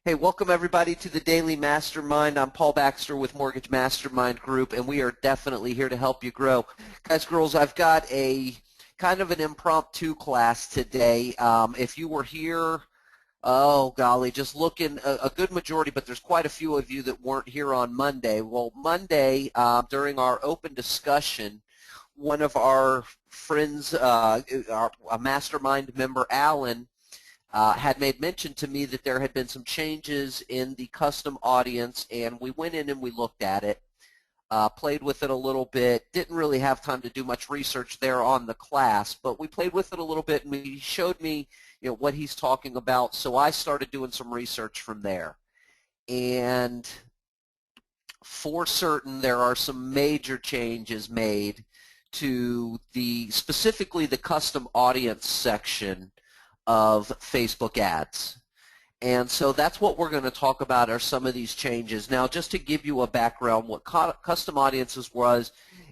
Hey, welcome everybody to the Daily Mastermind. I'm Paul Baxter with Mortgage Mastermind Group, and we are definitely here to help you grow. Guys, girls, I've got a kind of an impromptu class today. If you were here, oh golly, just looking a good majority, but there's quite a few of you that weren't here on Monday. Well, Monday, during our open discussion, one of our friends, a mastermind member, Alan, had made mention to me that there had been some changes in the custom audience, and we went in and we looked at it, played with it a little bit. Didn't really have time to do much research there on the class, but we played with it a little bit, and he showed me, what he's talking about. So I started doing some research from there, and for certain, there are some major changes made to specifically the custom audience section of Facebook ads. And so that's what we're going to talk about, are some of these changes. Now, just to give you a background, what custom audiences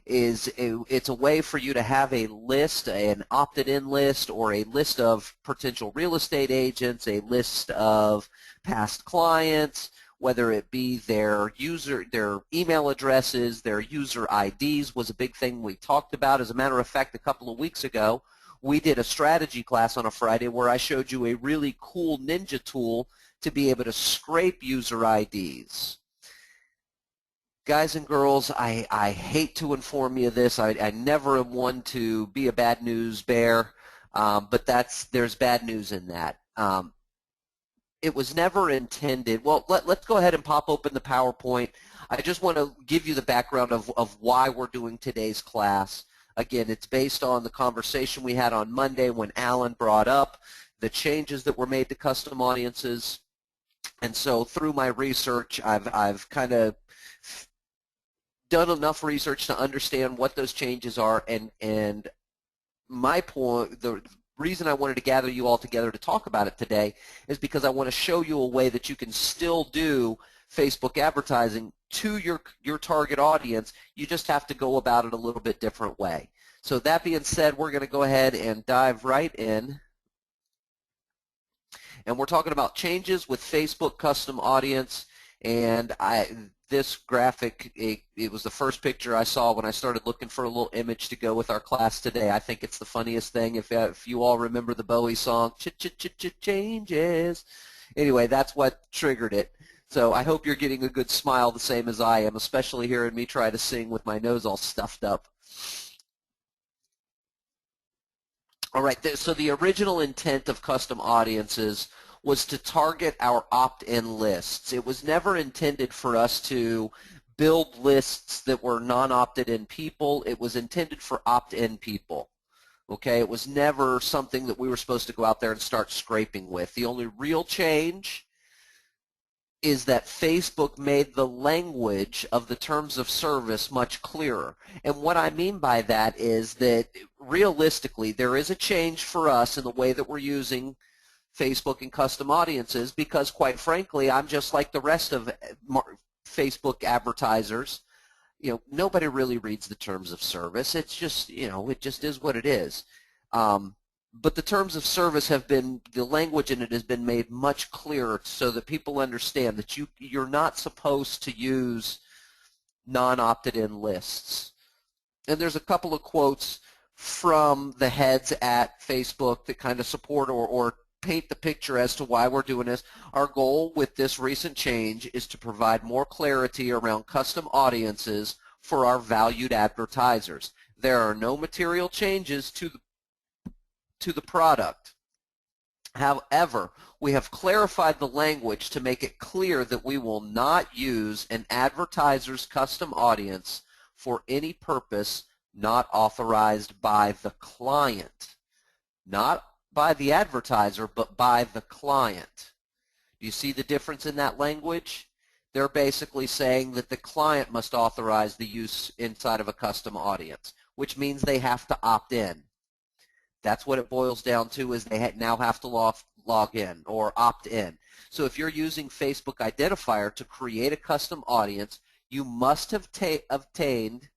it's a way for you to have a list, an opted-in list, or a list of potential real estate agents, a list of past clients, whether it be their email addresses, their user IDs was a big thing we talked about. As a matter of fact, a couple of weeks ago, we did a strategy class on a Friday where I showed you a really cool ninja tool to be able to scrape user IDs. Guys and girls, I hate to inform you of this. I never am one to be a bad news bear, but there's bad news in that. It was never intended. Well, let's go ahead and pop open the PowerPoint. I just want to give you the background of why we're doing today's class. Again, it's based on the conversation we had on Monday when Alan brought up the changes that were made to custom audiences. And so through my research, I've kind of done enough research to understand what those changes are. And my point, the reason I wanted to gather you all together to talk about it today is because I want to show you a way that you can still do Facebook advertising to your target audience. You just have to go about it a little bit different way. So that being said, we're going to go ahead and dive right in. And we're talking about changes with Facebook custom audience. And this graphic, it was the first picture I saw when I started looking for a little image to go with our class today. I think it's the funniest thing. If you all remember the Bowie song, changes. Anyway, that's what triggered it. So I hope you're getting a good smile the same as I am, especially hearing me try to sing with my nose all stuffed up. All right, so the original intent of custom audiences was to target our opt-in lists. It was never intended for us to build lists that were non-opted-in people. It was intended for opt-in people. Okay, it was never something that we were supposed to go out there and start scraping with. The only real change is that Facebook made the language of the terms of service much clearer. And what I mean by that is that realistically there is a change for us in the way that we're using Facebook and custom audiences, because quite frankly, I'm just like the rest of Facebook advertisers. Nobody really reads the terms of service. It's just, it just is what it is. But the terms of service the language in it has been made much clearer so that people understand that you're not supposed to use non-opted-in lists. And there's a couple of quotes from the heads at Facebook that kind of support or paint the picture as to why we're doing this. Our goal with this recent change is to provide more clarity around custom audiences for our valued advertisers. There are no material changes to the product. However, we have clarified the language to make it clear that we will not use an advertiser's custom audience for any purpose not authorized by the client. Not by the advertiser, but by the client. Do you see the difference in that language? They're basically saying that the client must authorize the use inside of a custom audience, which means they have to opt in. That's what it boils down to, is they now have to log in or opt in. So if you're using Facebook Identifier to create a custom audience, you must have obtained,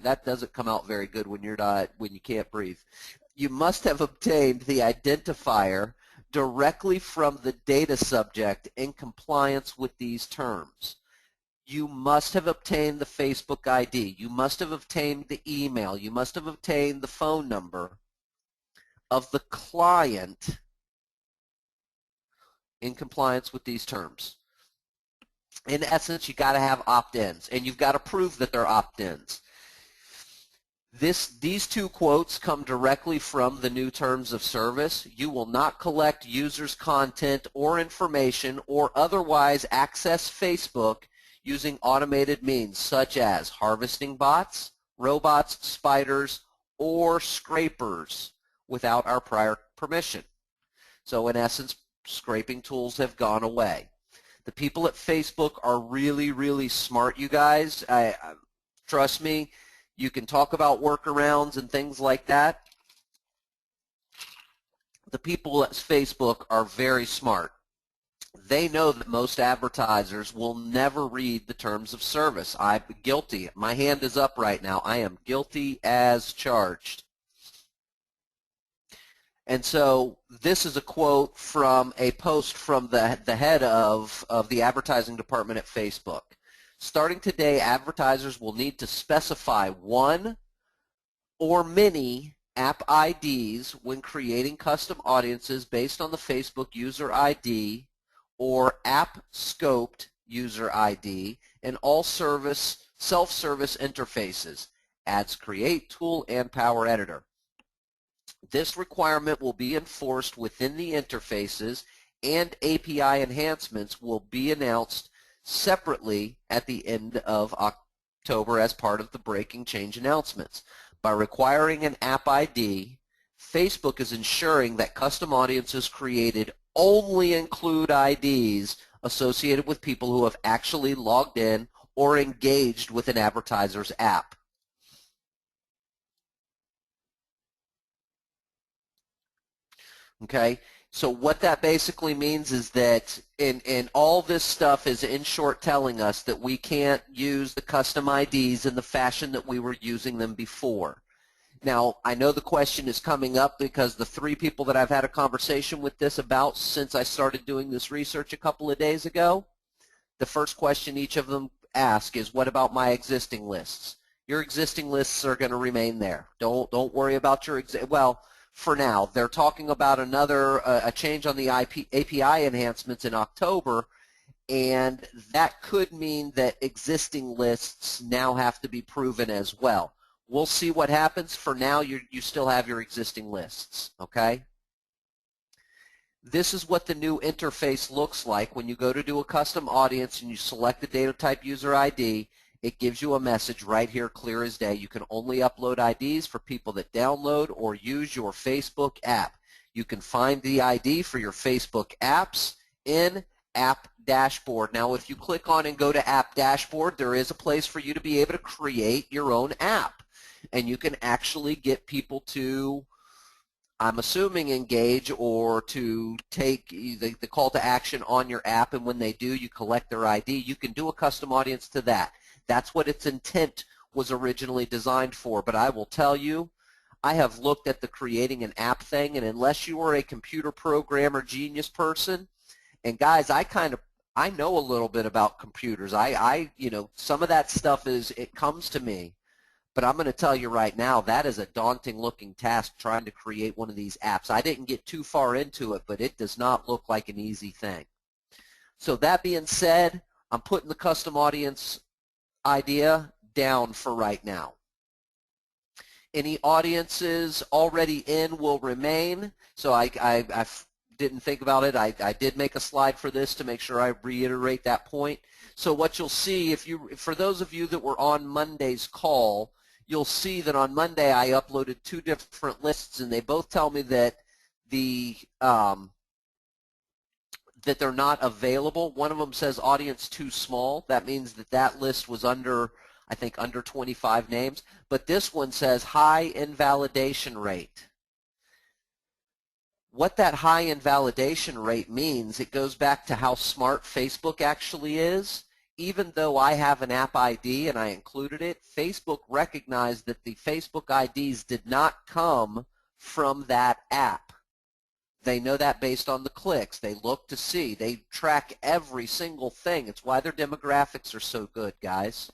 that doesn't come out very good when you can't breathe. You must have obtained the identifier directly from the data subject in compliance with these terms. You must have obtained the Facebook ID. You must have obtained the email. You must have obtained the phone number of the client in compliance with these terms. In essence, you got to have opt-ins, and you've got to prove that they're opt-ins. These two quotes come directly from the new terms of service. You will not collect users' content or information or otherwise access Facebook using automated means such as harvesting bots, robots, spiders, or scrapers without our prior permission. So in essence, scraping tools have gone away. The people at Facebook are really, really smart, you guys. Trust me. You can talk about workarounds and things like that. The people at Facebook are very smart. They know that most advertisers will never read the terms of service. I'm guilty. My hand is up right now. I am guilty as charged. And so this is a quote from a post from the head of the advertising department at Facebook. Starting today, advertisers will need to specify one or many app IDs when creating custom audiences based on the Facebook user ID or app-scoped user ID in all self-service interfaces, Ads Create tool and Power Editor. This requirement will be enforced within the interfaces, and API enhancements will be announced separately at the end of October as part of the breaking change announcements. By requiring an app ID, Facebook is ensuring that custom audiences created only include IDs associated with people who have actually logged in or engaged with an advertiser's app. Okay? So what that basically means is that in all this stuff is in short telling us that we can't use the custom IDs in the fashion that we were using them before. Now, I know the question is coming up because the three people that I've had a conversation with this about since I started doing this research a couple of days ago, the first question each of them ask is, what about my existing lists? Your existing lists are going to remain there. Don't worry about your for now. They're talking about a change on the API enhancements in October, and that could mean that existing lists now have to be proven as well. We'll see what happens. For now, you still have your existing lists, okay? This is what the new interface looks like when you go to do a custom audience and you select the data type user ID. It gives you a message right here, clear as day. You can only upload IDs for people that download or use your Facebook app. You can find the ID for your Facebook apps in App Dashboard. Now, if you click on and go to App Dashboard, there is a place for you to be able to create your own app. And you can actually get people to, I'm assuming, engage or to take the call to action on your app. And when they do, you collect their ID. You can do a custom audience to that. That's what its intent was originally designed for. But I will tell you, I have looked at the creating an app thing, and unless you are a computer programmer genius person, and guys, I know a little bit about computers. Some of that stuff it comes to me. But I'm going to tell you right now, that is a daunting looking task trying to create one of these apps. I didn't get too far into it, but it does not look like an easy thing. So that being said, I'm putting the custom audience idea down for right now. Any audiences already in will remain. So I didn't think about it. I did make a slide for this to make sure I reiterate that point. So what you'll see, for those of you that were on Monday's call, you'll see that on Monday I uploaded two different lists, and they both tell me that that they're not available. One of them says audience too small. That means that list was under 25 names. But this one says high invalidation rate. What that high invalidation rate means, it goes back to how smart Facebook actually is. Even though I have an app ID and I included it, Facebook recognized that the Facebook IDs did not come from that app. They know that based on the clicks. They look to see. They track every single thing. It's why their demographics are so good, guys.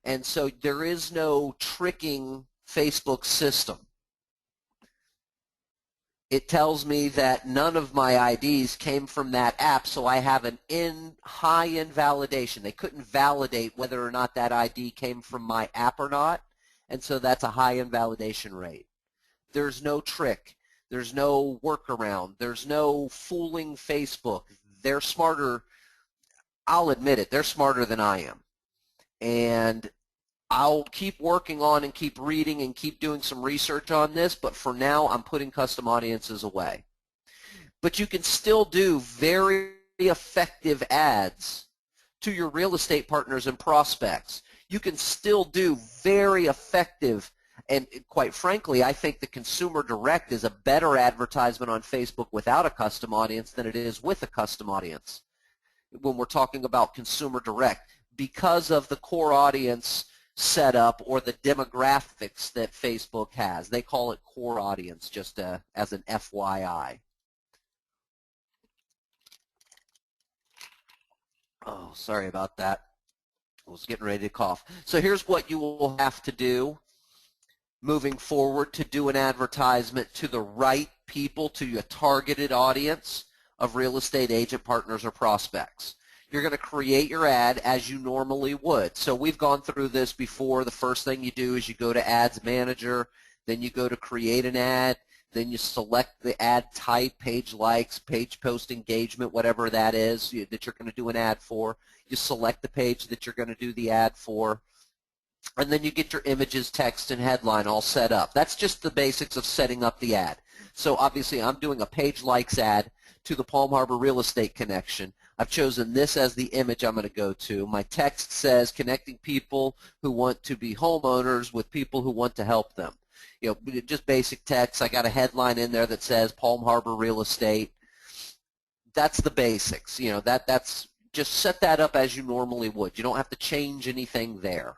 And so there is no tricking Facebook system. It tells me that none of my IDs came from that app, so I have an high invalidation. They couldn't validate whether or not that ID came from my app or not, and so that's a high invalidation rate. There's no trick. There's no workaround. There's no fooling Facebook. They're smarter. I'll admit it. They're smarter than I am. And I'll keep working on and keep reading and keep doing some research on this, but for now I'm putting custom audiences away. But you can still do very effective ads to your real estate partners and prospects. You can still do very effective, and quite frankly, I think the consumer direct is a better advertisement on Facebook without a custom audience than it is with a custom audience when we're talking about consumer direct, because of the core audience setup or the demographics that Facebook has. They call it core audience, just as an FYI. Oh, sorry about that. I was getting ready to cough. So here's what you will have to do moving forward to do an advertisement to the right people, to your targeted audience of real estate agent partners or prospects. You're going to create your ad as you normally would. So we've gone through this before. The first thing you do is you go to Ads Manager, then you go to Create an Ad, then you select the ad type, page likes, page post engagement, whatever that is that you're going to do an ad for. You select the page that you're going to do the ad for, and then you get your images, text, and headline all set up. That's just the basics of setting up the ad. So obviously I'm doing a page likes ad to the Palm Harbor Real Estate Connection. I've chosen this as the image I'm going to go to. My text says connecting people who want to be homeowners with people who want to help them. You know, just basic text. I got a headline in there that says Palm Harbor Real Estate. That's the basics. You know, that's just set that up as you normally would. You don't have to change anything there.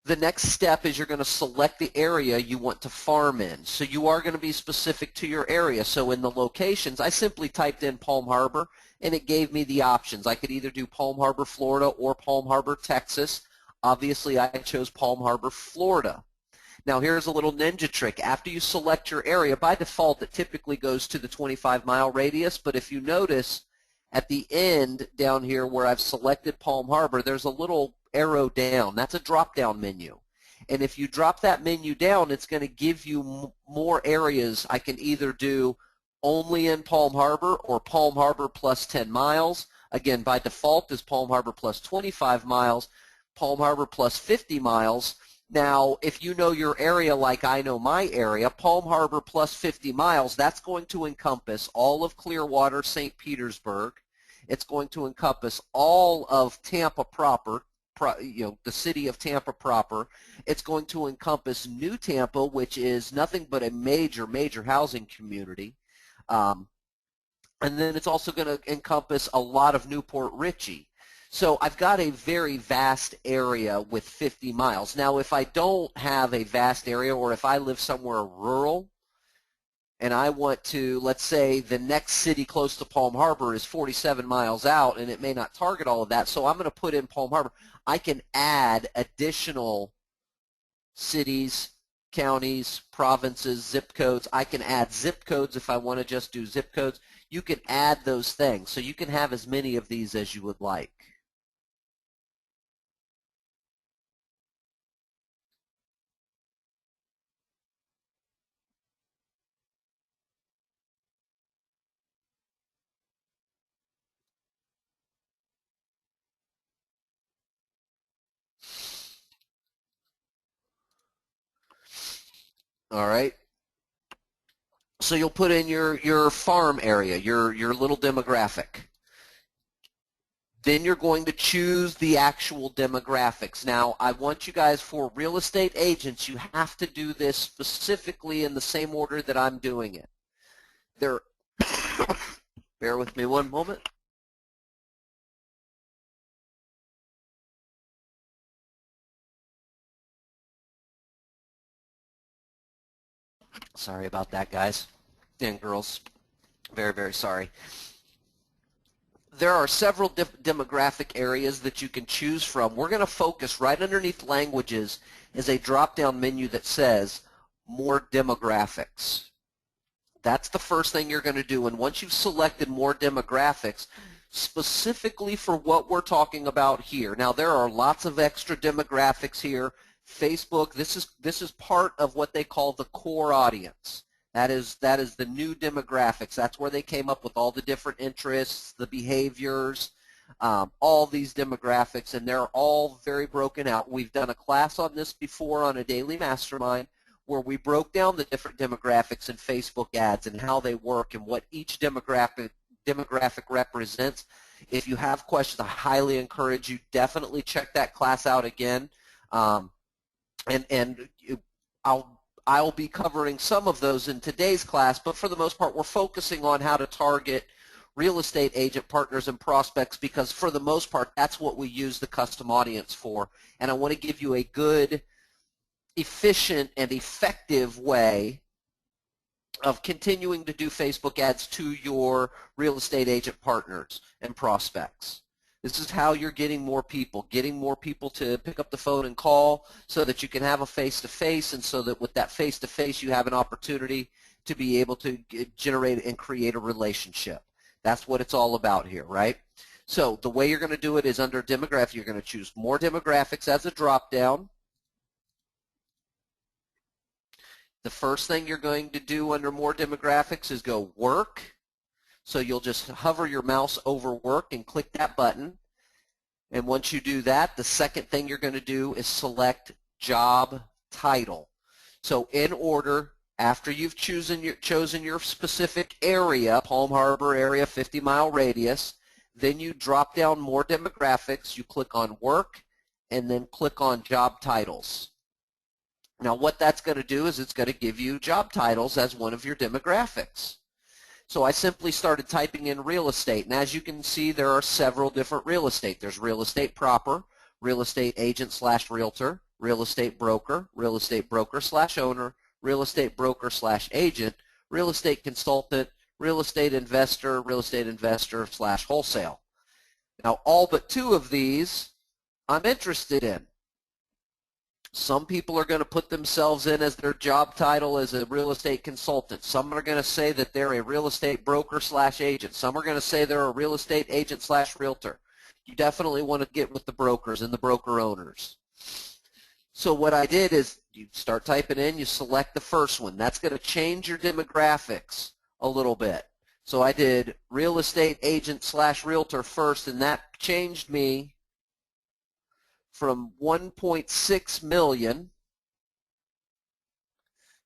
The next step is you're going to select the area you want to farm in. So you are going to be specific to your area. So in the locations, I simply typed in Palm Harbor, and it gave me the options. I could either do Palm Harbor, Florida, or Palm Harbor, Texas. Obviously, I chose Palm Harbor, Florida. Now, here's a little ninja trick. After you select your area, by default, it typically goes to the 25-mile radius. But if you notice, at the end down here where I've selected Palm Harbor, there's a little arrow down. That's a drop-down menu. And if you drop that menu down, it's going to give you more areas. I can either do only in Palm Harbor or Palm Harbor plus 10 miles. Again, by default is Palm Harbor plus 25 miles, Palm Harbor plus 50 miles. Now, if you know your area like I know my area, Palm Harbor plus 50 miles, that's going to encompass all of Clearwater, St. Petersburg. It's going to encompass all of Tampa proper, the city of Tampa proper. It's going to encompass New Tampa, which is nothing but a major, major housing community. And then it's also going to encompass a lot of Newport Richey. So I've got a very vast area with 50 miles. Now, if I don't have a vast area, or if I live somewhere rural and I want to, let's say the next city close to Palm Harbor is 47 miles out, and it may not target all of that, so I'm going to put in Palm Harbor. I can add additional cities, counties, provinces, zip codes. I can add zip codes if I want to just do zip codes. You can add those things, so you can have as many of these as you would like. All right. So you'll put in your farm area, your little demographic. Then you're going to choose the actual demographics. Now, I want you guys, for real estate agents, you have to do this specifically in the same order that I'm doing it. Bear with me one moment. Sorry about that, guys and girls. Very, very sorry. There are several demographic areas that you can choose from. We're going to focus right underneath languages is a drop-down menu that says more demographics. That's the first thing you're going to do. And once you've selected more demographics, specifically for what we're talking about here. Now, there are lots of extra demographics here. Facebook, this is part of what they call the core audience. That is the new demographics. That's where they came up with all the different interests, the behaviors, all these demographics, and they're all very broken out. We've done a class on this before on a daily mastermind where we broke down the different demographics in Facebook ads and how they work and what each demographic represents. If you have questions, I highly encourage you definitely check that class out again. And I'll be covering some of those in today's class, but for the most part, we're focusing on how to target real estate agent partners and prospects because for the most part, that's what we use the custom audience for. And I want to give you a good, efficient, and effective way of continuing to do Facebook ads to your real estate agent partners and prospects. This is how you're getting more people to pick up the phone and call so that you can have a face-to-face, and so that with that face-to-face you have an opportunity to be able to generate and create a relationship. That's what it's all about here, right? So the way you're going to do it is under demographic. You're going to choose more demographics as a drop-down. The first thing you're going to do under more demographics is go work. So you'll just hover your mouse over work and click that button. And once you do that, the second thing you're going to do is select job title. So in order, after you've chosen your specific area, Palm Harbor area, 50-mile radius, then you drop down more demographics. You click on work and then click on job titles. Now what that's going to do is it's going to give you job titles as one of your demographics. So I simply started typing in real estate, and as you can see, there are several different real estate. There's real estate proper, real estate agent / realtor, real estate broker / owner, real estate broker / agent, real estate consultant, real estate investor / wholesale. Now all but two of these I'm interested in. Some people are going to put themselves in as their job title as a real estate consultant. Some are going to say that they're a real estate broker / agent. Some are going to say they're a real estate agent / realtor. You definitely want to get with the brokers and the broker owners. So what I did is you start typing in, you select the first one. That's going to change your demographics a little bit. So I did real estate agent / realtor first, and that changed me from 1.6 million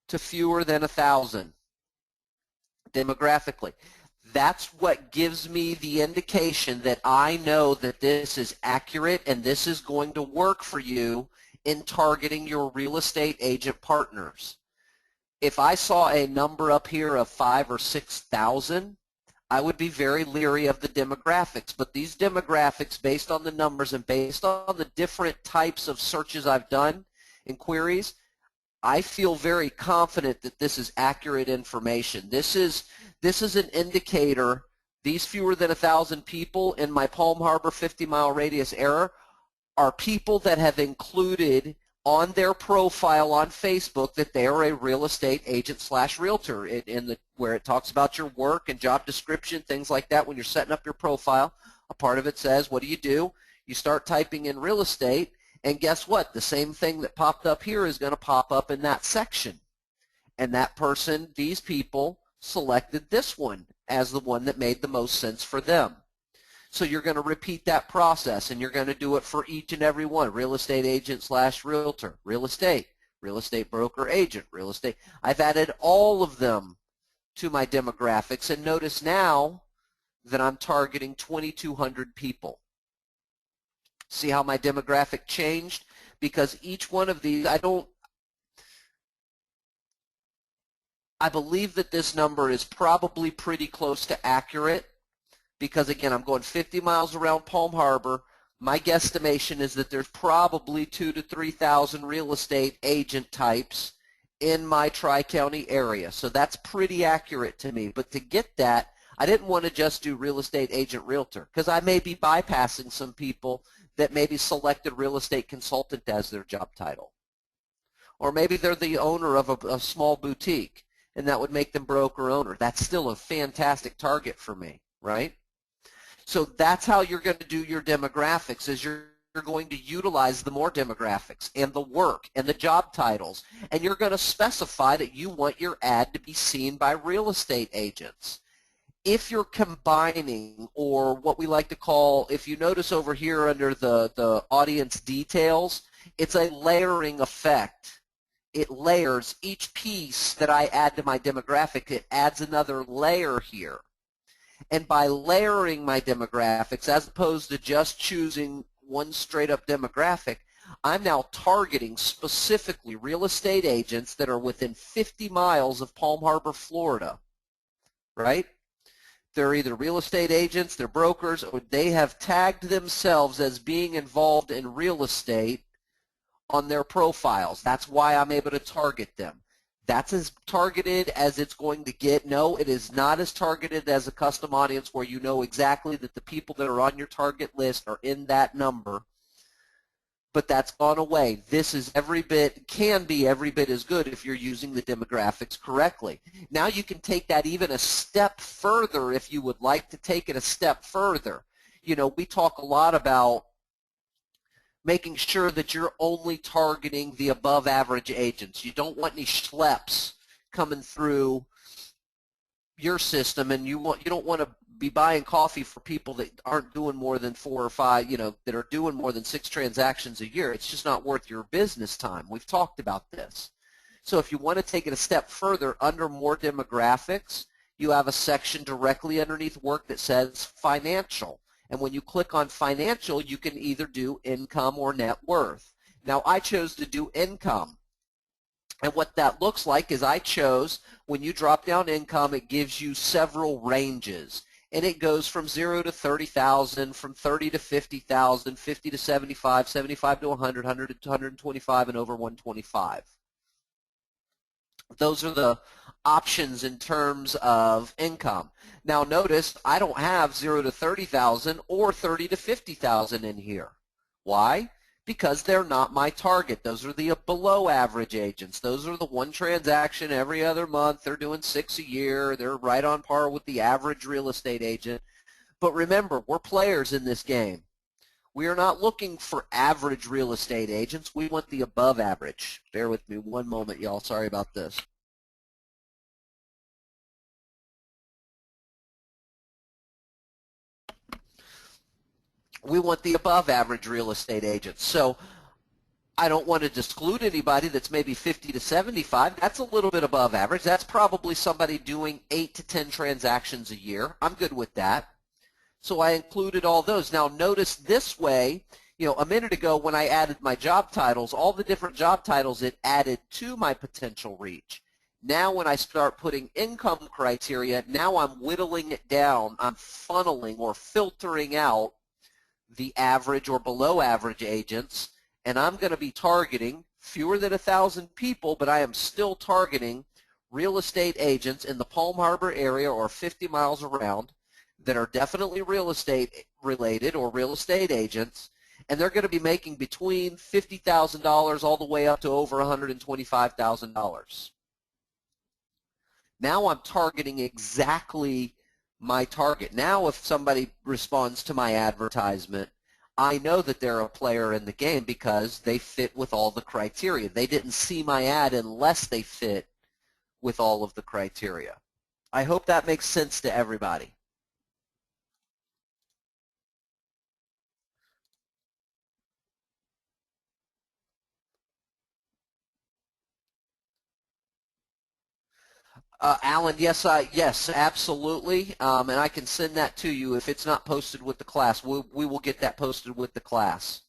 to fewer than 1,000 demographically. That's what gives me the indication that I know that this is accurate and this is going to work for you in targeting your real estate agent partners. If I saw a number up here of 5,000 or 6,000, I would be very leery of the demographics, but these demographics, based on the numbers and based on the different types of searches I've done and queries, I feel very confident that this is accurate information. This is an indicator. These fewer than 1,000 people in my Palm Harbor 50-mile radius area are people that have included on their profile on Facebook that they are a real estate agent / realtor, where it talks about your work and job description, things like that. When you're setting up your profile, a part of it says, what do? You start typing in real estate, and guess what? The same thing that popped up here is going to pop up in that section. And that person, these people, selected this one as the one that made the most sense for them. So you're going to repeat that process, and you're going to do it for each and every one. Real estate agent / realtor, real estate broker agent, real estate. I've added all of them to my demographics, and notice now that I'm targeting 2,200 people. See how my demographic changed? Because each one of these, I believe that this number is probably pretty close to accurate. Because, again, I'm going 50 miles around Palm Harbor. My guesstimation is that there's probably 2,000 to 3,000 real estate agent types in my Tri-County area. So that's pretty accurate to me. But to get that, I didn't want to just do real estate agent realtor because I may be bypassing some people that maybe selected real estate consultant as their job title. Or maybe they're the owner of a small boutique, and that would make them broker owner. That's still a fantastic target for me, right? So that's how you're going to do your demographics, is you're going to utilize the more demographics and the work and the job titles, and you're going to specify that you want your ad to be seen by real estate agents. If you're combining, or what we like to call, if you notice over here under the audience details, it's a layering effect. It layers each piece that I add to my demographic. It adds another layer here. And by layering my demographics, as opposed to just choosing one straight up demographic, I'm now targeting specifically real estate agents that are within 50 miles of Palm Harbor, Florida, right? They're either real estate agents, they're brokers, or they have tagged themselves as being involved in real estate on their profiles. That's why I'm able to target them. That's as targeted as it's going to get. No, it is not as targeted as a custom audience where you know exactly that the people that are on your target list are in that number, but that's gone away. This is can be every bit as good if you're using the demographics correctly. Now you can take that even a step further if you would like to take it a step further. You know, we talk a lot about making sure that you're only targeting the above average agents. You don't want any schleps coming through your system, and you don't want to be buying coffee for people that aren't doing more than 4 or 5, that are doing more than 6 transactions a year. It's just not worth your business time. We've talked about this. So if you want to take it a step further, under more demographics, you have a section directly underneath work that says financial. And when you click on financial, you can either do income or net worth. Now, I chose to do income. And what that looks like is I chose, when you drop down income, it gives you several ranges. And it goes from 0 to 30,000, from 30 to 50,000, 50 to 75, 75 to 100, 100 to 125, and over 125. Those are the options in terms of income. Now notice I don't have 0 to 30,000 or 30 to 50,000 in here. Why? Because they're not my target. Those are the below average agents. Those are the one transaction every other month. They're doing 6 a year. They're right on par with the average real estate agent. But remember, we're players in this game. We are not looking for average real estate agents. We want the above average. Bear with me one moment, y'all. Sorry about this. We want the above average real estate agents. So I don't want to exclude anybody that's maybe 50 to 75. That's a little bit above average. That's probably somebody doing 8 to 10 transactions a year. I'm good with that. So I included all those. Now notice this way, a minute ago when I added my job titles, all the different job titles it added to my potential reach. Now when I start putting income criteria, now I'm whittling it down. I'm funneling or filtering out the average or below average agents, and I'm going to be targeting fewer than 1,000 people, but I am still targeting real estate agents in the Palm Harbor area or 50 miles around that are definitely real estate related or real estate agents, and they're going to be making between $50,000 all the way up to over $125,000. Now I'm targeting exactly my target. Now if somebody responds to my advertisement, I know that they're a player in the game because they fit with all the criteria. They didn't see my ad unless they fit with all of the criteria. I hope that makes sense to everybody. Alan, yes, absolutely, and I can send that to you if it's not posted with the class. We will get that posted with the class.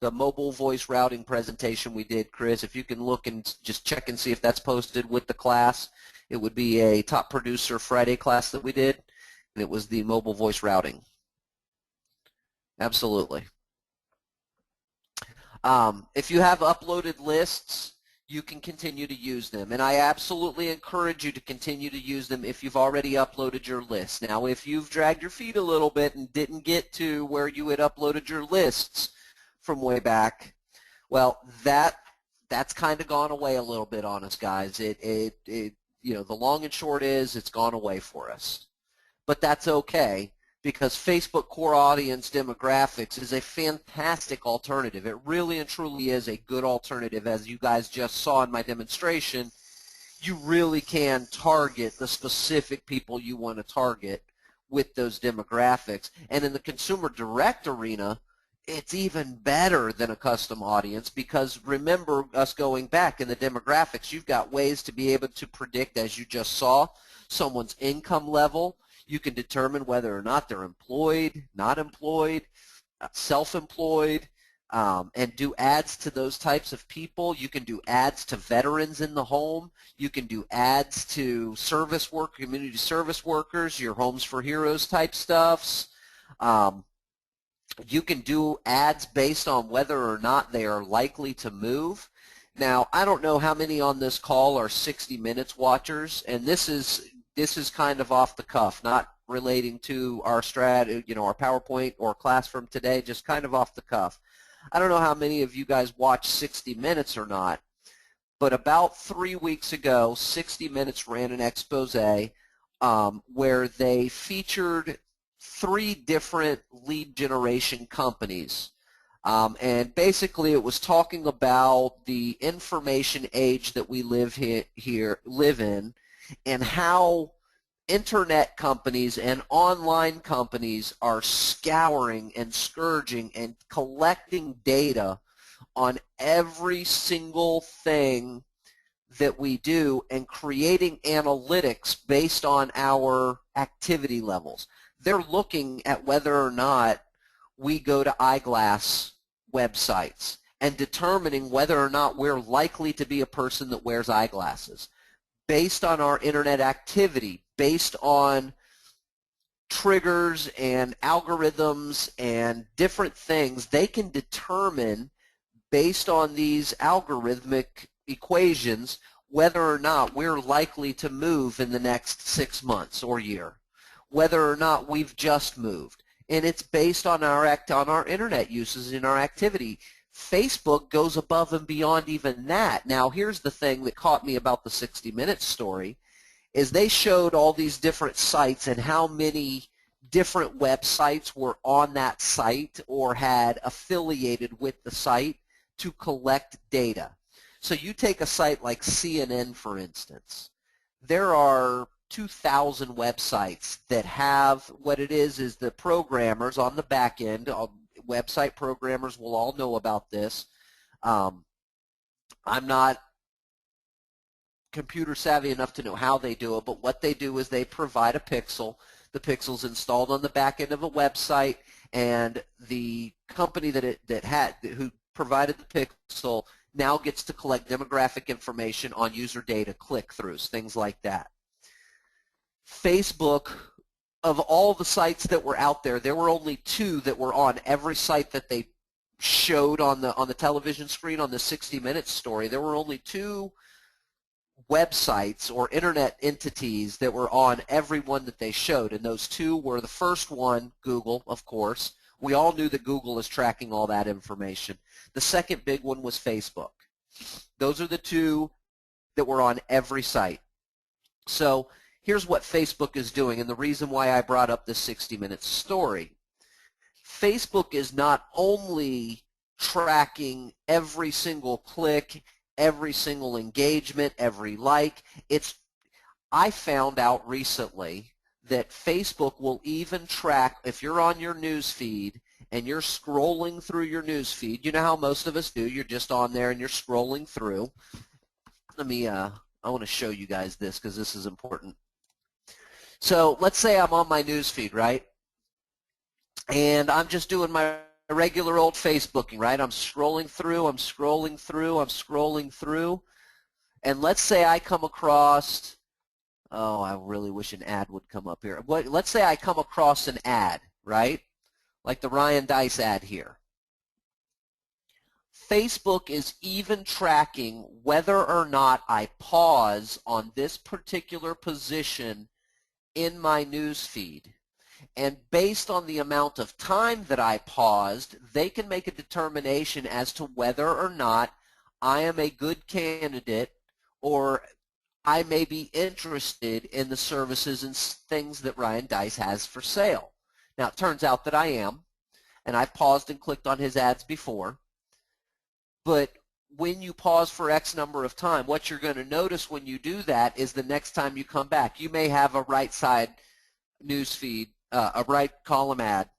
The mobile voice routing presentation we did, Chris, if you can look and just check and see if that's posted with the class. It would be a Top Producer Friday class that we did, and it was the mobile voice routing. Absolutely. If you have uploaded lists, you can continue to use them. And I absolutely encourage you to continue to use them if you've already uploaded your list. Now, if you've dragged your feet a little bit and didn't get to where you had uploaded your lists from way back, well, that's kind of gone away a little bit on us, guys. You know, the long and short is it's gone away for us. But that's okay, because Facebook core audience demographics is a fantastic alternative. It really and truly is a good alternative. As you guys just saw in my demonstration, you really can target the specific people you want to target with those demographics. And in the consumer direct arena, it's even better than a custom audience, because remember us going back in the demographics, you've got ways to be able to predict, as you just saw, someone's income level. You can determine whether or not they're employed, not employed, self-employed, and do ads to those types of people. You can do ads to veterans in the home. You can do ads to service work, community service workers, your Homes for Heroes type stuffs. You can do ads based on whether or not they are likely to move. Now, I don't know how many on this call are 60 Minutes watchers, and this is kind of off the cuff, not relating to our our PowerPoint or class from today, just kind of off the cuff. I don't know how many of you guys watch 60 Minutes or not, but about 3 weeks ago, 60 Minutes ran an expose where they featured 3 different lead generation companies. And basically it was talking about the information age that we live in, and how internet companies and online companies are scouring and scourging and collecting data on every single thing that we do and creating analytics based on our activity levels. They're looking at whether or not we go to eyeglass websites and determining whether or not we're likely to be a person that wears eyeglasses. Based on our internet activity, based on triggers and algorithms and different things, they can determine, based on these algorithmic equations, whether or not we're likely to move in the next 6 months or year, whether or not we've just moved. And it's based on our internet uses in our activity. Facebook goes above and beyond even that. Now, here's the thing that caught me about the 60 Minutes story, is they showed all these different sites and how many different websites were on that site or had affiliated with the site to collect data. So you take a site like CNN, for instance. There are 2,000 websites that have what it is the programmers on the back end. Website programmers will all know about this. I'm not computer savvy enough to know how they do it, but what they do is they provide a pixel. The pixel's installed on the back end of a website, and the company who provided the pixel now gets to collect demographic information on user data, click-throughs, things like that. Facebook, of all the sites that were out there, there were only 2 that were on every site that they showed on the television screen on the 60 Minutes story. There were only 2 websites or internet entities that were on every one that they showed, and those 2 were, the first one, Google, of course. We all knew that Google is tracking all that information. The second big one was Facebook. Those are the 2 that were on every site. So here's what Facebook is doing, and the reason why I brought up this 60 Minutes story. Facebook is not only tracking every single click, every single engagement, every like. I found out recently that Facebook will even track, if you're on your news feed and you're scrolling through your news feed, you know how most of us do, you're just on there and you're scrolling through. I want to show you guys this because this is important. So let's say I'm on my news feed, right? And I'm just doing my regular old Facebooking, right? I'm scrolling through, I'm scrolling through, I'm scrolling through. And let's say I come across, oh, I really wish an ad would come up here. Let's say I come across an ad, right? Like the Ryan Dice ad here. Facebook is even tracking whether or not I pause on this particular position in my news feed. And based on the amount of time that I paused, they can make a determination as to whether or not I am a good candidate or I may be interested in the services and things that Ryan Dice has for sale. Now, it turns out that I am, and I've paused and clicked on his ads before. But when you pause for X number of time, what you're going to notice when you do that is the next time you come back, you may have a right side news feed, a right column ad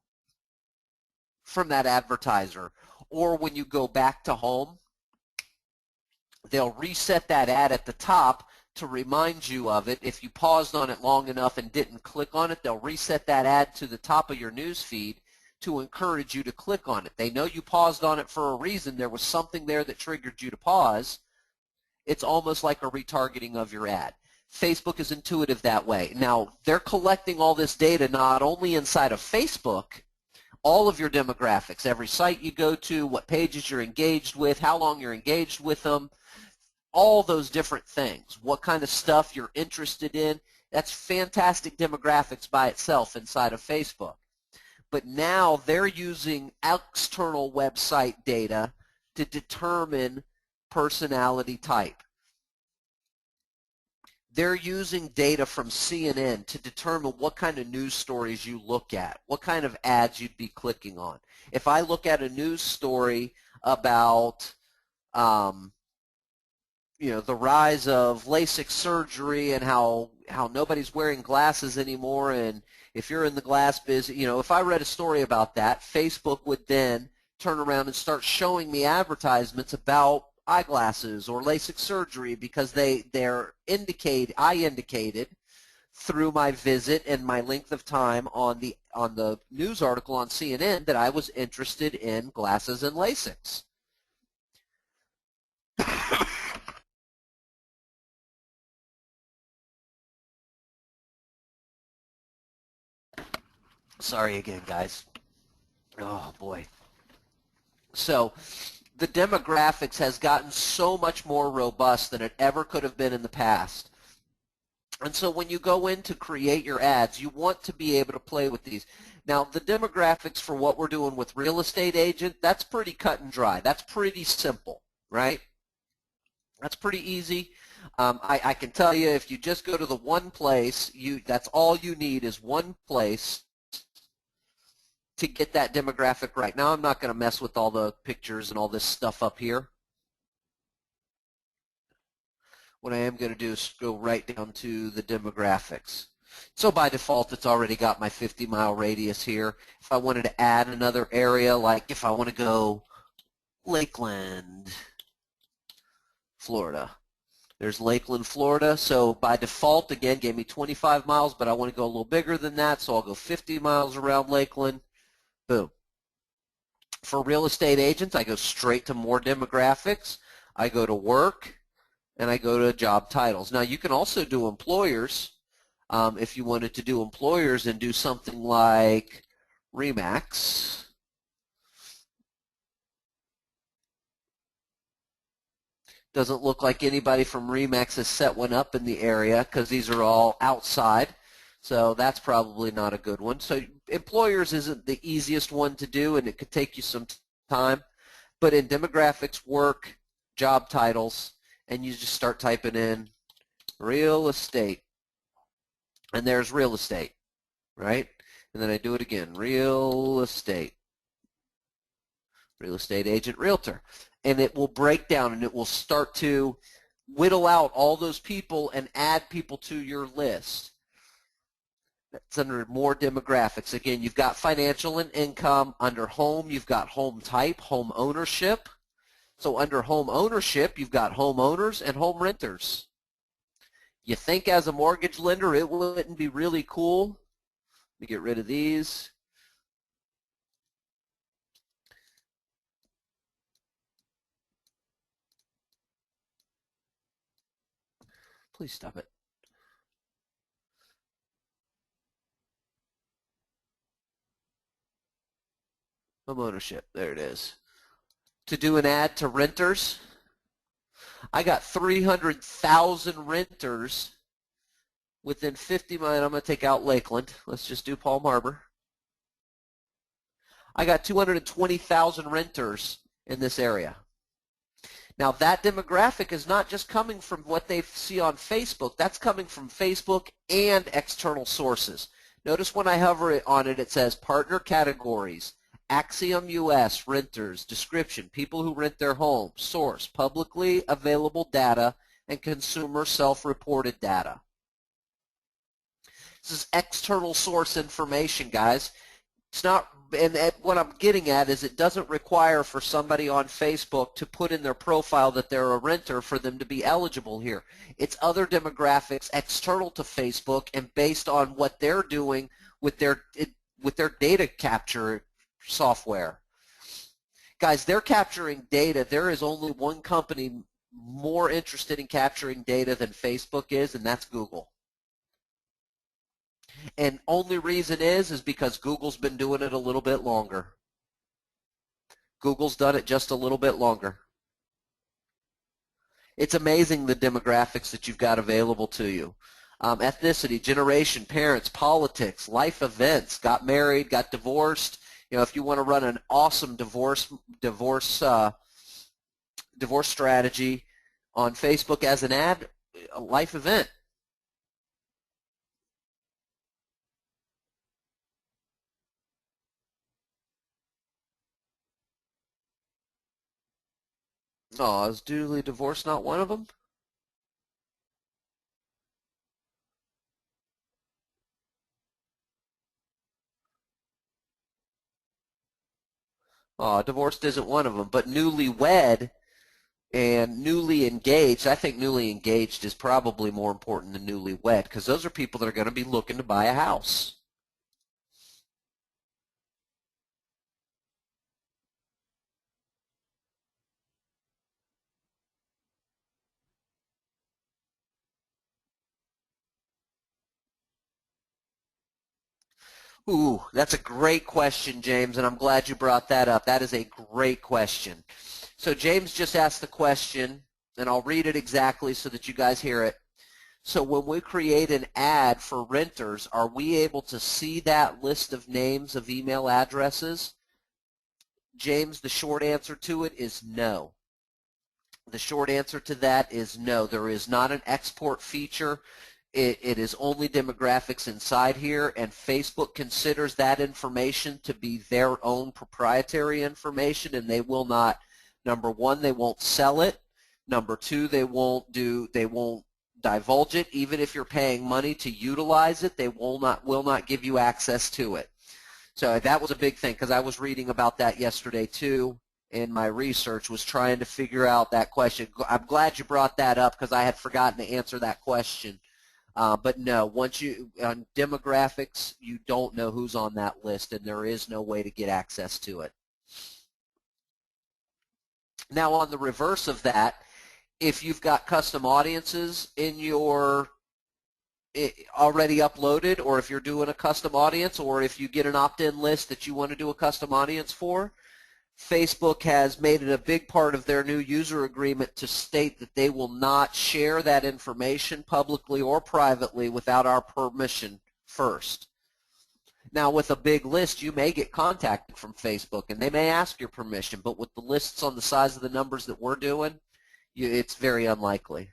from that advertiser. Or when you go back to home, they'll reset that ad at the top to remind you of it. If you paused on it long enough and didn't click on it, they'll reset that ad to the top of your news feed to encourage you to click on it. They know you paused on it for a reason. There was something there that triggered you to pause. It's almost like a retargeting of your ad. Facebook is intuitive that way. Now, they're collecting all this data not only inside of Facebook, all of your demographics, every site you go to, what pages you're engaged with, how long you're engaged with them, all those different things, what kind of stuff you're interested in. That's fantastic demographics by itself inside of Facebook. But now they're using external website data to determine personality type. They're using data from CNN to determine what kind of news stories you look at, what kind of ads you'd be clicking on. If I look at a news story about the rise of LASIK surgery and how nobody's wearing glasses anymore, and if you're in the glass business, if I read a story about that, Facebook would then turn around and start showing me advertisements about eyeglasses or LASIK surgery because I indicated through my visit and my length of time on the news article on CNN that I was interested in glasses and LASIKs. Sorry again, guys. Oh, boy. So the demographics has gotten so much more robust than it ever could have been in the past. And so when you go in to create your ads, you want to be able to play with these. Now, the demographics for what we're doing with real estate agent, that's pretty cut and dry. That's pretty simple, right? That's pretty easy. I can tell you if you just go to the one place, that's all you need is one place to get that demographic right. Now, I'm not going to mess with all the pictures and all this stuff up here. What I am going to do is go right down to the demographics. So by default, it's already got my 50-mile radius here. If I wanted to add another area, like if I want to go Lakeland, Florida. There's Lakeland, Florida. So by default, again, gave me 25 miles, but I want to go a little bigger than that, so I'll go 50 miles around Lakeland. Boom. For real estate agents, I go straight to more demographics. I go to work, and I go to job titles. Now, you can also do employers if you wanted to do employers and do something like RE/MAX. Doesn't look like anybody from RE/MAX has set one up in the area because these are all outside. So that's probably not a good one. So employers isn't the easiest one to do, and it could take you some time. But in demographics, work, job titles, and you just start typing in real estate. And there's real estate, right? And then I do it again, real estate agent, realtor. And it will break down and it will start to whittle out all those people and add people to your list. That's under more demographics. Again, you've got financial and income. Under home, you've got home type, home ownership. So under home ownership, you've got homeowners and home renters. You think as a mortgage lender it wouldn't be really cool? Let me get rid of these. Please stop it. Home ownership, there it is. to do an ad to renters. I got 300,000 renters within 50 miles. I'm going to take out Lakeland. Let's just do Palm Harbor. I got 220,000 renters in this area. Now, that demographic is not just coming from what they see on Facebook. That's coming from Facebook and external sources. Notice when I hover on it, it says partner categories, Axiom US, renters, description, people who rent their home, source, publicly available data, and consumer self-reported data. This is external source information, guys. It's not, and what I'm getting at is it doesn't require for somebody on Facebook to put in their profile that they're a renter for them to be eligible here. It's other demographics external to Facebook and based on what they're doing with their data capture software. Guys, they're capturing data. There is only one company more interested in capturing data than Facebook is, and that's Google. And only reason is because Google's been doing it a little bit longer. Google's done it just a little bit longer. It's amazing the demographics that you've got available to you. Ethnicity, generation, parents, politics, life events, got married, got divorced. You know, if you want to run an awesome divorce strategy on Facebook as an ad, a life event. Oh, is duly divorced not one of them? Oh, divorced isn't one of them, but newlywed and newly engaged, I think newly engaged is probably more important than newlywed because those are people that are going to be looking to buy a house. Ooh, that's a great question, James, and I'm glad you brought that up. That is a great question. So James just asked the question, and I'll read it exactly so that you guys hear it. So when we create an ad for renters, are we able to see that list of names of email addresses? James, the short answer to it is no. The short answer to that is no. There is not an export feature. It is only demographics inside here, and Facebook considers that information to be their own proprietary information, and they will not, number one, they won't sell it. Number two, they won't divulge it. Even if you're paying money to utilize it, they will not give you access to it. So that was a big thing because I was reading about that yesterday too in my research, was trying to figure out that question. I'm glad you brought that up because I had forgotten to answer that question. But no, once you on demographics, you don't know who's on that list, and there is no way to get access to it. Now, on the reverse of that, if you've got custom audiences in your already uploaded, or if you're doing a custom audience, or if you get an opt-in list that you want to do a custom audience for, Facebook has made it a big part of their new user agreement to state that they will not share that information publicly or privately without our permission first. Now, with a big list, you may get contacted from Facebook, and they may ask your permission, but with the lists on the size of the numbers that we're doing, it's very unlikely.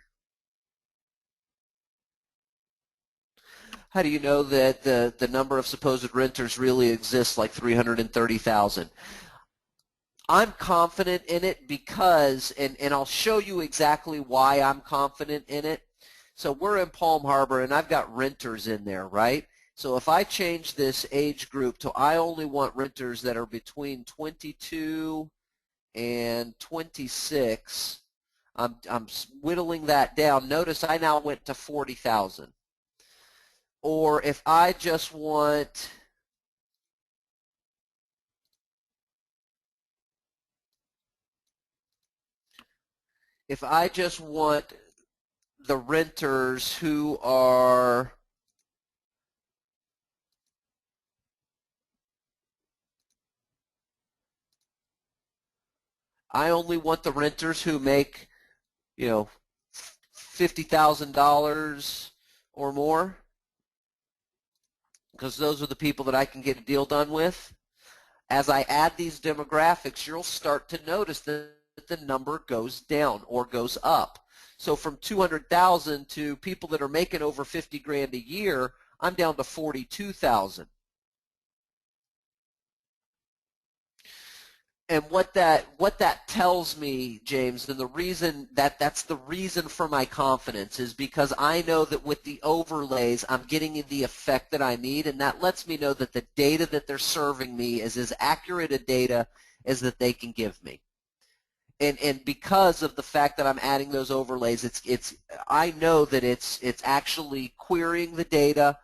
How do you know that the number of supposed renters really exists, like 330,000? I'm confident in it because, and I'll show you exactly why I'm confident in it. So we're in Palm Harbor, and I've got renters in there, right? So if I change this age group to I only want renters that are between 22 and 26, I'm whittling that down. Notice I now went to 40,000. Or if I just want the renters who are I only want the renters who make, you know, $50,000 or more, because those are the people that I can get a deal done with. As I add these demographics, you'll start to notice that the number goes down or goes up. So from 200,000 to people that are making over 50 grand a year, I'm down to 42,000. And what that tells me, James, and the reason that's the reason for my confidence is because I know that with the overlays, I'm getting the effect that I need, and that lets me know that the data that they're serving me is as accurate a data as that they can give me. And because of the fact that I'm adding those overlays, I know that it's actually querying the data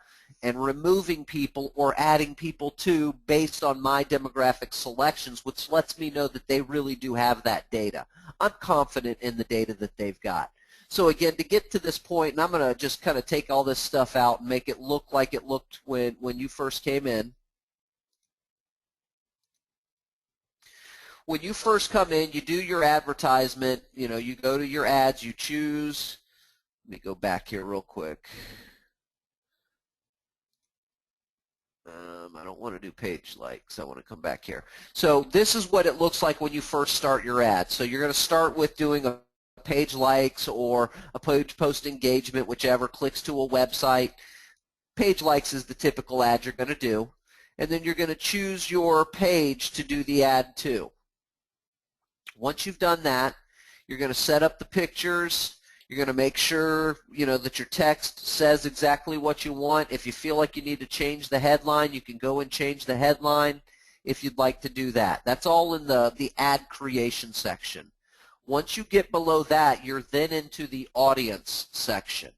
and removing people or adding people to based on my demographic selections, which lets me know that they really do have that data. I'm confident in the data that they've got. So again, to get to this point, and I'm going to just kind of take all this stuff out and make it look like it looked when you first came in. When you first come in, you do your advertisement, you know, you go to your ads, you choose. Let me go back here real quick. I don't want to do page likes. I want to come back here. So this is what it looks like when you first start your ad. So you're going to start with doing a page likes or a page post engagement, whichever, clicks to a website. Page likes is the typical ad you're going to do. And then you're going to choose your page to do the ad to. Once you've done that, you're going to set up the pictures. You're going to make sure, you know, that your text says exactly what you want. If you feel like you need to change the headline, you can go and change the headline if you'd like to do that. That's all in the ad creation section. Once you get below that, you're then into the audience section.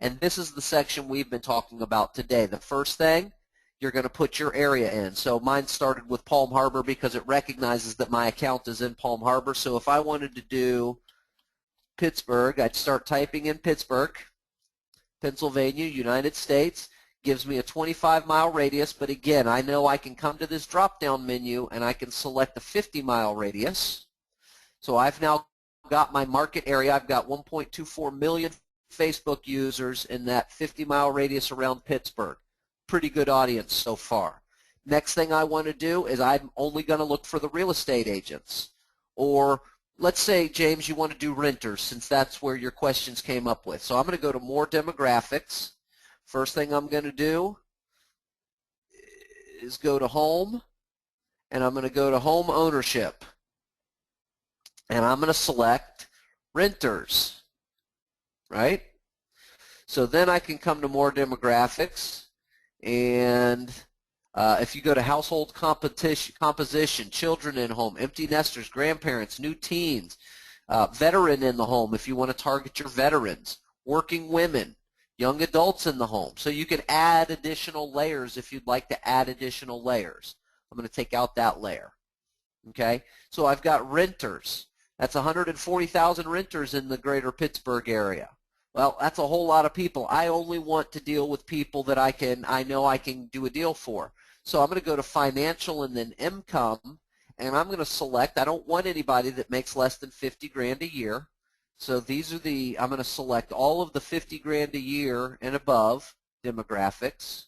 And this is the section we've been talking about today. The first thing, you're going to put your area in. So mine started with Palm Harbor because it recognizes that my account is in Palm Harbor. So if I wanted to do Pittsburgh, I'd start typing in Pittsburgh, Pennsylvania, United States. Gives me a 25-mile radius, but again, I know I can come to this drop-down menu and I can select a 50-mile radius. So I've now got my market area. I've got 1.24 million Facebook users in that 50-mile radius around Pittsburgh. Pretty good audience so far. Next thing I want to do is I'm only going to look for the real estate agents. Or let's say, James, you want to do renters since that's where your questions came up with. So I'm going to go to more demographics. First thing I'm going to do is go to home, and I'm going to go to home ownership. And I'm going to select renters, right? So then I can come to more demographics, and if you go to household composition, children in home, empty nesters, grandparents, new teens, veteran in the home if you want to target your veterans, working women, young adults in the home. So you could add additional layers if you'd like to add additional layers. I'm going to take out that layer. Okay, so I've got renters. That's 140,000 renters in the greater Pittsburgh area. Well, that's a whole lot of people. I only want to deal with people that I know I can do a deal for. So I'm going to go to financial and then income, and I'm going to select, I don't want anybody that makes less than 50 grand a year. So these are I'm going to select all of the 50 grand a year and above demographics,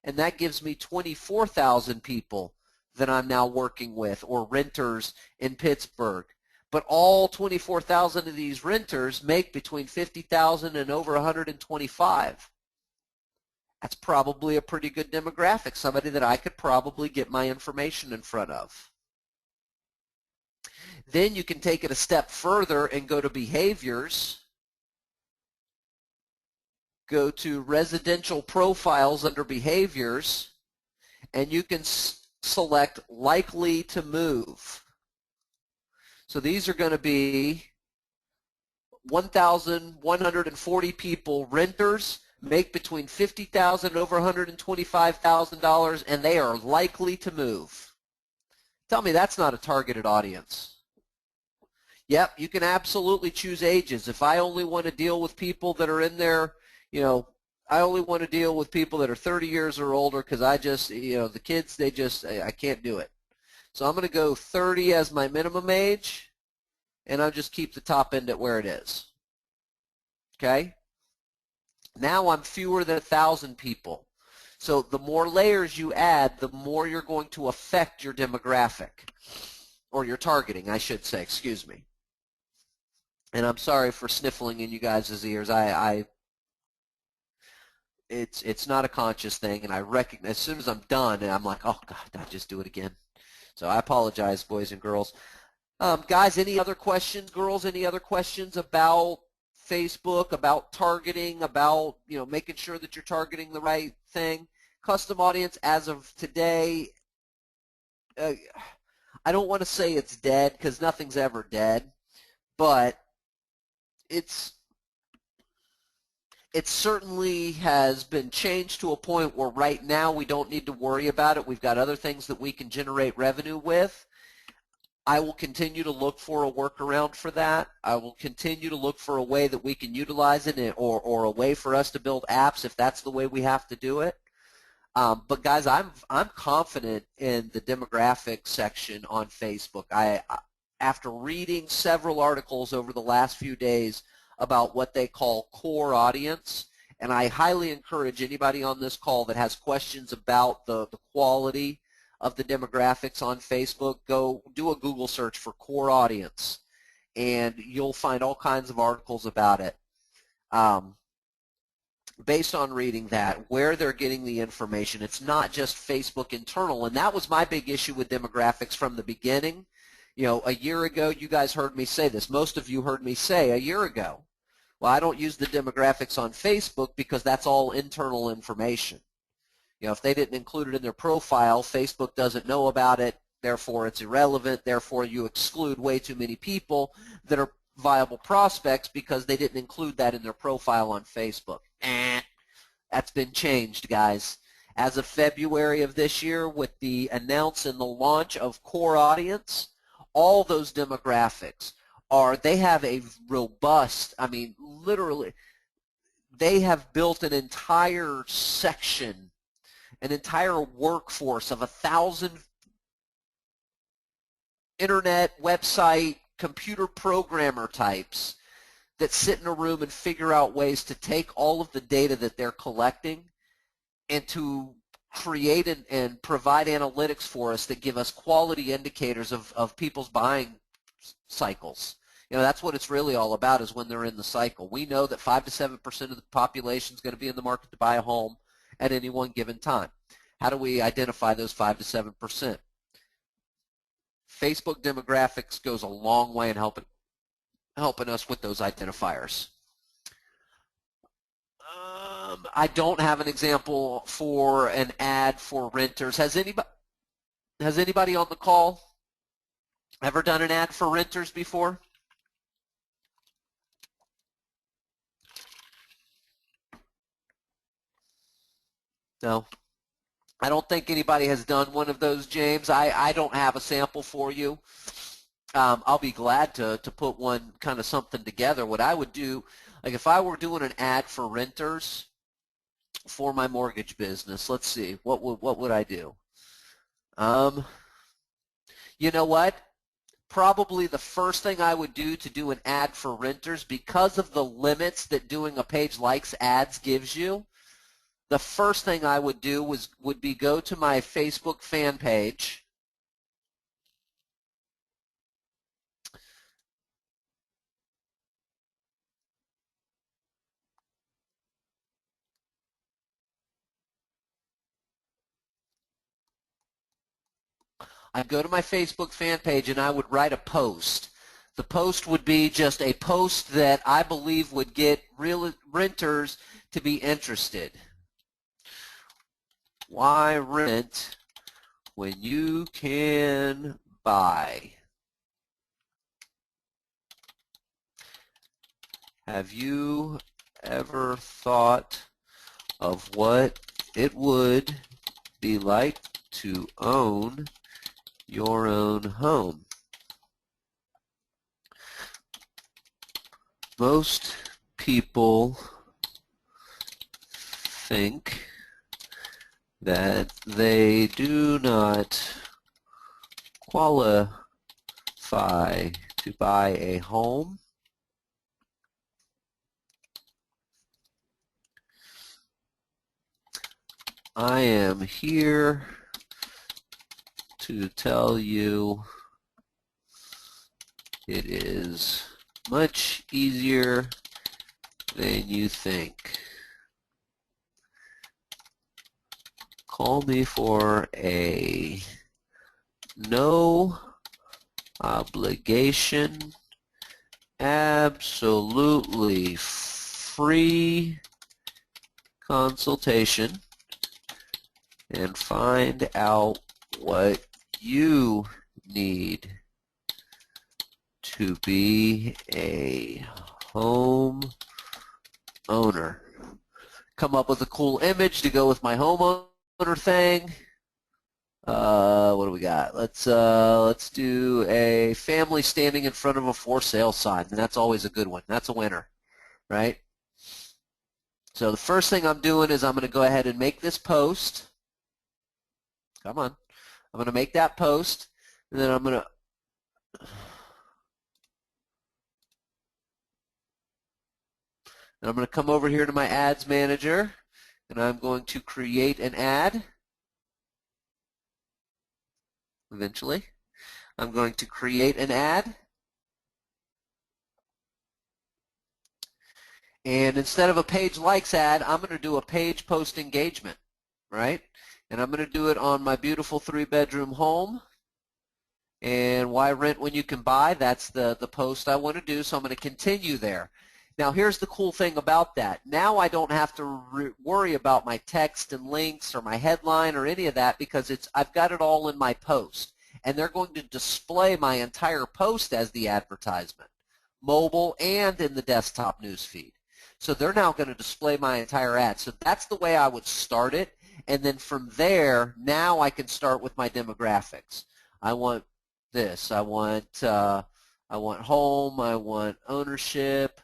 and that gives me 24,000 people that I'm now working with, or renters in Pittsburgh. But all 24,000 of these renters make between 50,000 and over 125. That's probably a pretty good demographic, somebody that I could probably get my information in front of. Then you can take it a step further and go to behaviors, go to residential profiles under behaviors, and you can select likely to move. So these are going to be 1,140 people, renters, make between $50,000 and over $125,000, and they are likely to move. Tell me that's not a targeted audience. Yep, you can absolutely choose ages. If I only want to deal with people that are in there, you know, I only want to deal with people that are 30 years or older because I just, you know, the kids, I can't do it. So I'm going to go 30 as my minimum age. and I'll just keep the top end at where it is. Okay? Now I'm fewer than 1,000 people. So the more layers you add, the more you're going to affect your demographic, or your targeting, I should say, excuse me. And I'm sorry for sniffling in you guys' ears. It's not a conscious thing, and I recognize as soon as I'm done, and I'm like, oh God, did I just do it again? So I apologize, boys and girls. Guys, any other questions? Girls, any other questions about Facebook, about targeting, about making sure that you're targeting the right thing? Custom audience, as of today, I don't want to say it's dead because nothing's ever dead, but it certainly has been changed to a point where right now we don't need to worry about it. We've got other things that we can generate revenue with. I will continue to look for a workaround for that. I will continue to look for a way that we can utilize it, or a way for us to build apps if that's the way we have to do it. But guys, I'm confident in the demographics section on Facebook. After reading several articles over the last few days about what they call core audience, and I highly encourage anybody on this call that has questions about the quality of the demographics on Facebook, go do a Google search for core audience, and you'll find all kinds of articles about it. Based on reading that, where they're getting the information. It's not just Facebook internal, and that was my big issue with demographics from the beginning. A year ago, you guys heard me say this. Most of you heard me say a year ago, well, I don't use the demographics on Facebook because that's all internal information. If they didn't include it in their profile, Facebook doesn't know about it, therefore it's irrelevant, therefore you exclude way too many people that are viable prospects because they didn't include that in their profile on Facebook. That's been changed, guys. As of February of this year, with the announce and the launch of Core Audience, all those demographics they have a robust, literally, they have built an entire section, an entire workforce of 1,000 internet, website, computer programmer types that sit in a room and figure out ways to take all of the data that they're collecting and to create and provide analytics for us that give us quality indicators of people's buying cycles. That's what it's really all about, is when they're in the cycle. We know that 5 to 7% of the population is going to be in the market to buy a home at any one given time. How do we identify those 5 to 7%? Facebook demographics goes a long way in helping us with those identifiers. I don't have an example for an ad for renters. Has anybody on the call ever done an ad for renters before? No. I don't think anybody has done one of those, James. I don't have a sample for you. I'll be glad to put one, kind of something together. What I would do, like if I were doing an ad for renters for my mortgage business, let's see, what would I do? You know what? Probably the first thing I would do to do an ad for renters, because of the limits that doing a page likes ads gives you, the first thing I would do would be go to my Facebook fan page. I'd go to my Facebook fan page and I would write a post. The post would be just a post that I believe would get real renters to be interested. Why rent when you can buy? Have you ever thought of what it would be like to own your own home? Most people think that they do not qualify to buy a home. I am here to tell you it is much easier than you think. Call me for a no obligation, absolutely free consultation and find out what you need to be a home owner. Come up with a cool image to go with my homeowner thing. What do we got? Let's do a family standing in front of a for sale sign, and that's always a good one. That's a winner, right? So the first thing I'm doing is I'm going to go ahead and make this post. Come on. I'm going to make that post, and then I'm going to come over here to my ads manager, and I'm going to create an ad. Eventually, I'm going to create an ad, and instead of a page likes ad, I'm going to do a page post engagement, right? And I'm going to do it on my beautiful 3-bedroom home. And why rent when you can buy? That's the post I want to do, so I'm going to continue there. Now here's the cool thing about that. Now I don't have to worry about my text and links or my headline or any of that, because I've got it all in my post. And they're going to display my entire post as the advertisement, mobile and in the desktop news feed. So they're now going to display my entire ad. So that's the way I would start it. And then from there, now I can start with my demographics. I want this. I want home. I want ownership.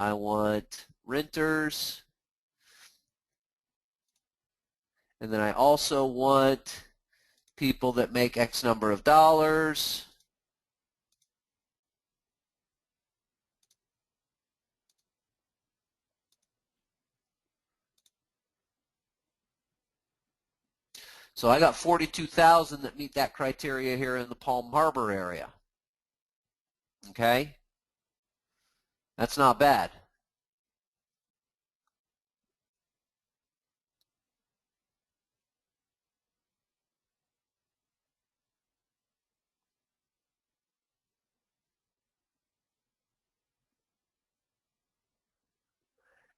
I want renters, and then I also want people that make X number of dollars. So I got 42,000 that meet that criteria here in the Palm Harbor area. Okay? That's not bad.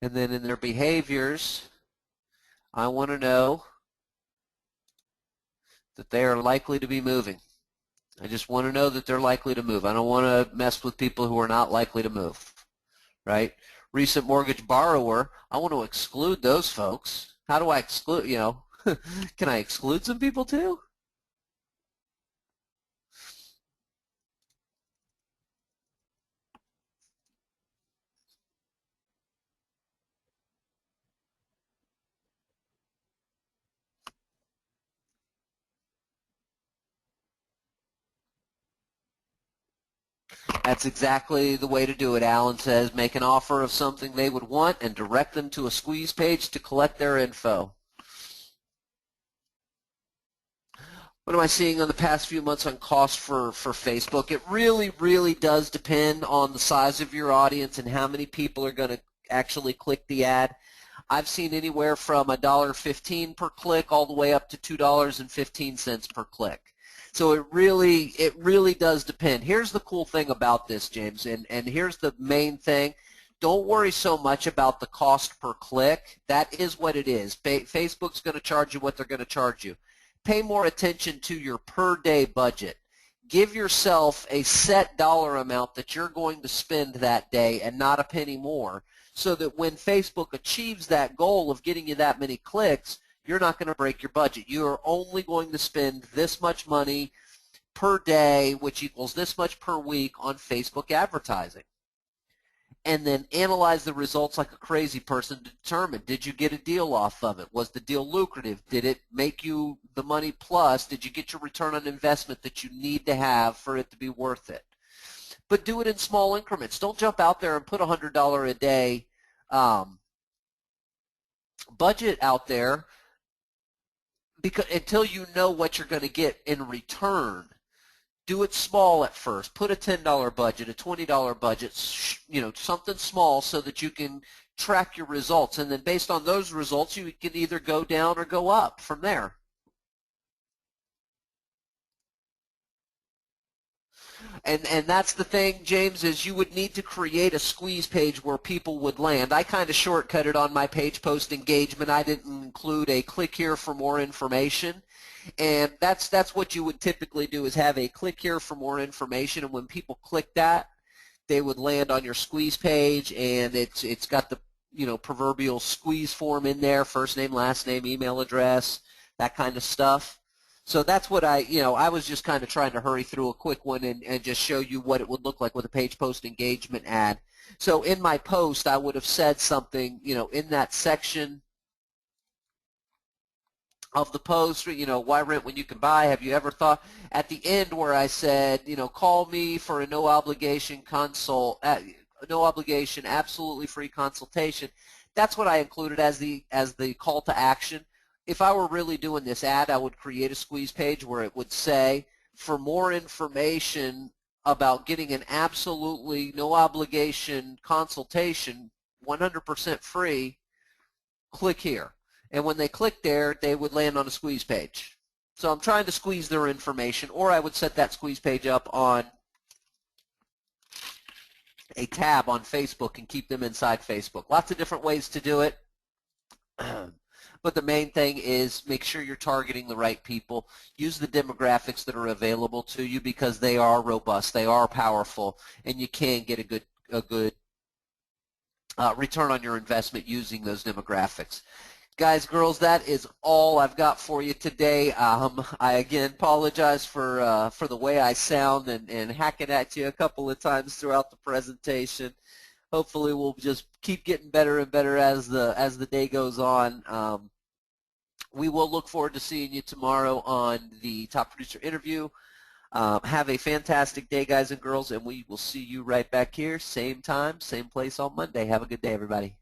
And then in their behaviors, I want to know that they are likely to be moving. I just want to know that they're likely to move. I don't want to mess with people who are not likely to move, right? Recent mortgage borrower, I want to exclude those folks. How do I exclude, can I exclude some people too? That's exactly the way to do it. Alan says make an offer of something they would want and direct them to a squeeze page to collect their info. What am I seeing on the past few months on cost for Facebook? It really, really does depend on the size of your audience and how many people are going to actually click the ad. I've seen anywhere from $1.15 per click all the way up to $2.15 per click. So it really does depend. Here's the cool thing about this, James, and here's the main thing. Don't worry so much about the cost per click. That is what it is. Facebook's going to charge you what they're going to charge you. Pay more attention to your per day budget. Give yourself a set dollar amount that you're going to spend that day and not a penny more, so that when Facebook achieves that goal of getting you that many clicks, you're not going to break your budget. You are only going to spend this much money per day, which equals this much per week on Facebook advertising. And then analyze the results like a crazy person to determine, did you get a deal off of it? Was the deal lucrative? Did it make you the money plus? Did you get your return on investment that you need to have for it to be worth it? but do it in small increments. Don't jump out there and put $100 a day budget out there because until you know what you're going to get in return. Do it small at first. Put a $10 budget, a $20 budget, something small so that you can track your results. And then based on those results, you can either go down or go up from there. And that's the thing, James, is you would need to create a squeeze page where people would land. I kind of shortcutted on my page post engagement. I didn't include a click here for more information. And that's what you would typically do, is have a click here for more information. And when people click that, they would land on your squeeze page, and it's got the proverbial squeeze form in there, first name, last name, email address, that kind of stuff. So that's what I was just kind of trying to hurry through a quick one and just show you what it would look like with a page post engagement ad. So in my post, I would have said something, in that section of the post, why rent when you can buy? Have you ever thought, at the end where I said, call me for a no obligation consult, no obligation, absolutely free consultation. That's what I included as the call to action. If I were really doing this ad, I would create a squeeze page where it would say, for more information about getting an absolutely no obligation consultation, 100% free, click here. And when they click there, they would land on a squeeze page. So I'm trying to squeeze their information, or I would set that squeeze page up on a tab on Facebook and keep them inside Facebook. Lots of different ways to do it. But the main thing is make sure you're targeting the right people. Use the demographics that are available to you because they are robust, they are powerful, and you can get a good return on your investment using those demographics. Guys, girls, that is all I've got for you today. I again apologize for the way I sound and hacking at you a couple of times throughout the presentation. Hopefully, we'll just keep getting better and better as the day goes on. We will look forward to seeing you tomorrow on the Top Producer interview. Have a fantastic day, guys and girls, and we will see you right back here, same time, same place on Monday. Have a good day, everybody.